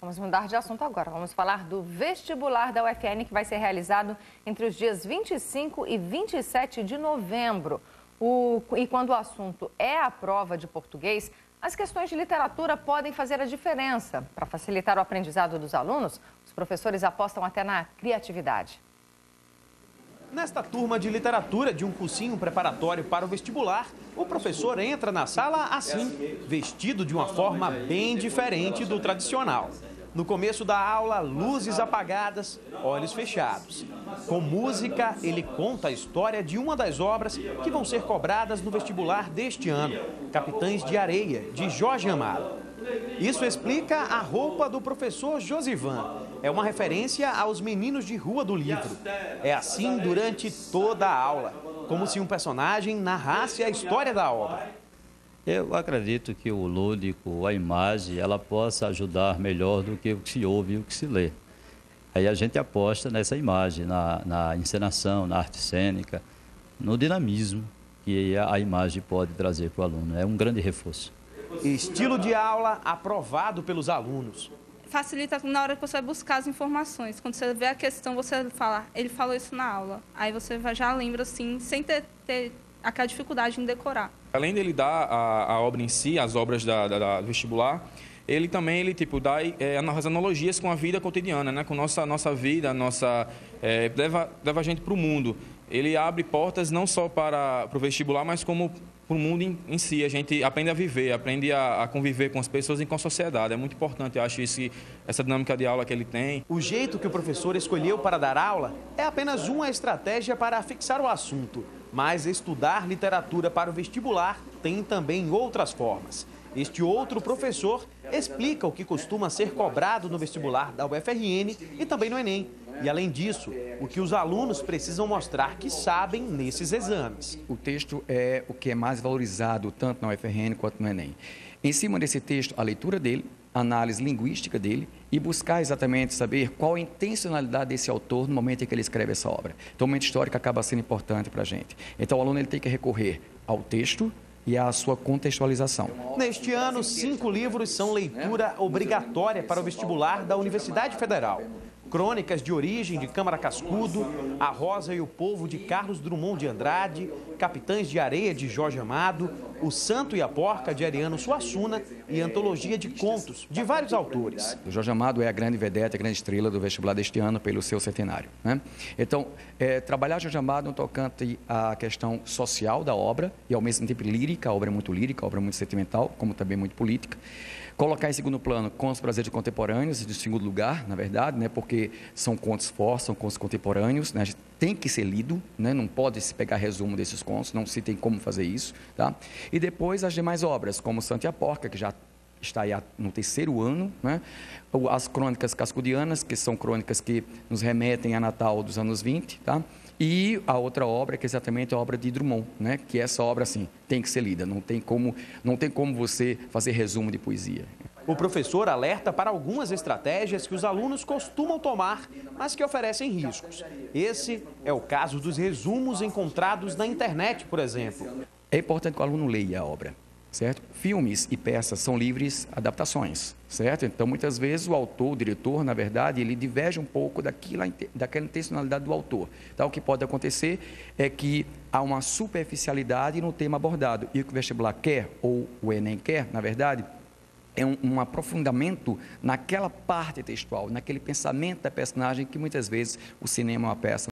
Vamos mudar de assunto agora. Vamos falar do vestibular da UFN, que vai ser realizado entre os dias 25 e 27 de novembro. E quando o assunto é a prova de português, as questões de literatura podem fazer a diferença. Para facilitar o aprendizado dos alunos, os professores apostam até na criatividade. Nesta turma de literatura de um cursinho preparatório para o vestibular, o professor entra na sala assim, vestido de uma forma bem diferente do tradicional. No começo da aula, luzes apagadas, olhos fechados. Com música, ele conta a história de uma das obras que vão ser cobradas no vestibular deste ano, Capitães de Areia, de Jorge Amado. Isso explica a roupa do professor Josivan. É uma referência aos meninos de rua do livro. É assim durante toda a aula, como se um personagem narrasse a história da obra. Eu acredito que o lúdico, a imagem, ela possa ajudar melhor do que o que se ouve e o que se lê. Aí a gente aposta nessa imagem, na encenação, na arte cênica, no dinamismo que a imagem pode trazer para o aluno. É um grande reforço. Estilo de aula aprovado pelos alunos. Facilita na hora que você vai buscar as informações. Quando você vê a questão, você fala, ele falou isso na aula. Aí você já lembra assim, sem ter aquela dificuldade em decorar. Além dele dar a obra em si, as obras do vestibular, ele também dá as analogias com a vida cotidiana, né? Com nossa vida, leva a gente para o mundo. Ele abre portas não só para o vestibular, mas como para o mundo em si. A gente aprende a viver, aprende a conviver com as pessoas e com a sociedade. É muito importante, eu acho, essa dinâmica de aula que ele tem. O jeito que o professor escolheu para dar aula é apenas uma estratégia para fixar o assunto. Mas estudar literatura para o vestibular tem também outras formas. Este outro professor explica o que costuma ser cobrado no vestibular da UFRN e também no Enem. E, além disso, o que os alunos precisam mostrar que sabem nesses exames. O texto é o que é mais valorizado tanto na UFRN quanto no Enem. Em cima desse texto, a leitura dele, a análise linguística dele e buscar exatamente saber qual a intencionalidade desse autor no momento em que ele escreve essa obra. Então, o momento histórico acaba sendo importante para a gente. Então, o aluno ele tem que recorrer ao texto e à sua contextualização. Neste ano, 5 livros são leitura obrigatória para o vestibular da Universidade Federal. Crônicas de Origem, de Câmara Cascudo, A Rosa e o Povo, de Carlos Drummond de Andrade, Capitães de Areia, de Jorge Amado, O Santo e a Porca, de Ariano Suassuna e Antologia de Contos, de vários autores. O Jorge Amado é a grande vedete, a grande estrela do vestibular deste ano pelo seu centenário, né? Então, trabalhar Jorge Amado no tocante à questão social da obra e, ao mesmo tempo, lírica, a obra é muito lírica, a obra é muito sentimental, como também muito política. Colocar em segundo plano Contos Prazeres Contemporâneos, de segundo lugar, na verdade, né? Porque são contos fortes, são contos contemporâneos, né? Tem que ser lido, né? Não pode se pegar resumo desses contos, não se tem como fazer isso, tá? E depois as demais obras, como Santo e a Porca, que já está aí no 3º ano, né? As crônicas cascudianas, que são crônicas que nos remetem a Natal dos anos 20, tá? E a outra obra, que é exatamente a obra de Drummond, né? Que essa obra, assim, tem que ser lida, não tem como você fazer resumo de poesia. O professor alerta para algumas estratégias que os alunos costumam tomar, mas que oferecem riscos. Esse é o caso dos resumos encontrados na internet, por exemplo. É importante que o aluno leia a obra, certo? Filmes e peças são livres adaptações, certo? Então, muitas vezes, o autor, o diretor, na verdade, ele diverge um pouco daquela intencionalidade do autor. Então, o que pode acontecer é que há uma superficialidade no tema abordado. E o que o vestibular quer, ou o Enem quer, na verdade, é um aprofundamento naquela parte textual, naquele pensamento da personagem que, muitas vezes, o cinema é uma peça